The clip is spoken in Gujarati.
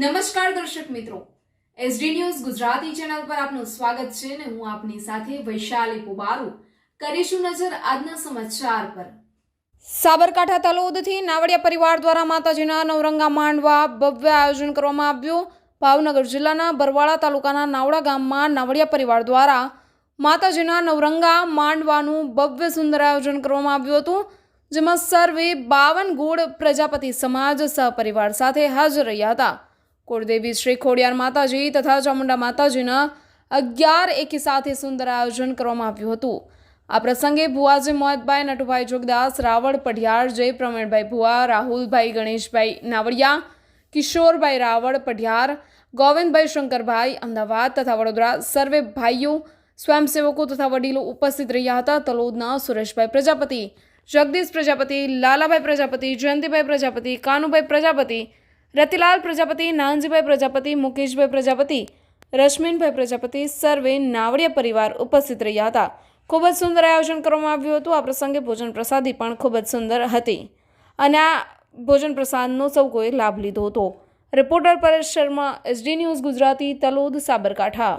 નમસ્કાર દર્શક મિત્રો, એસડી ન્યૂઝ ગુજરાતી ચેનલ પર આપનું સ્વાગત છે અને હું આપની સાથે વૈશાલી પુબારુ કરીશું નજર આજના સમાચાર પર। સાબરકાંઠા તલોદથી નાવડિયા પરિવાર દ્વારા માતાજીના નવરંગા માંડવા ભવ્ય આયોજન કરવામાં આવ્યું। ભાવનગર જિલ્લાના બરવાળા તાલુકાના નાવડા ગામમાં નાવડિયા પરિવાર દ્વારા માતાજીના નવરંગા માંડવાનું ભવ્ય સુંદર આયોજન કરવામાં આવ્યું હતું, જેમાં સર્વે 52 ગોળ પ્રજાપતિ સમાજ સહપરિવાર સાથે હાજર રહ્યા હતા। કુળદેવી શ્રી ખોડિયાર માતાજી તથા ચામુંડા માતાજીના 11 એકી સાથે સુંદર આયોજન કરવામાં આવ્યું હતું। આ પ્રસંગે ભુવાજી મોહતભાઈ, નટુભાઈ જોગદાસ, રાવળ પઢિયાર, જય પ્રવીણભાઈ ભુવા, રાહુલભાઈ ગણેશભાઈ નાવડિયા, કિશોરભાઈ રાવળ પઢિયાર, ગોવિંદભાઈ શંકરભાઈ અમદાવાદ તથા વડોદરા સર્વે ભાઈઓ, સ્વયંસેવકો તથા વડીલો ઉપસ્થિત રહ્યા હતા। તલોદના સુરેશભાઈ પ્રજાપતિ, જગદીશ પ્રજાપતિ, લાલાભાઈ પ્રજાપતિ, જયંતિભાઈ પ્રજાપતિ, કાનુભાઈ પ્રજાપતિ, રતિલાલ પ્રજાપતિ, નાનજીભાઈ પ્રજાપતિ, મુકેશભાઈ પ્રજાપતિ, રશ્મિનભાઈ પ્રજાપતિ સર્વે નાવડિયા પરિવાર ઉપસ્થિત રહ્યા હતા। ખૂબ જ સુંદર આયોજન કરવામાં આવ્યું હતું। આ પ્રસંગે ભોજન પ્રસાદી પણ ખૂબ જ સુંદર હતી અને આ ભોજન પ્રસાદનો સૌ કોઈ લાભ લીધો હતો। Reporter Paresh Sharma, SD news Gujarati, Talod, Sabarkantha.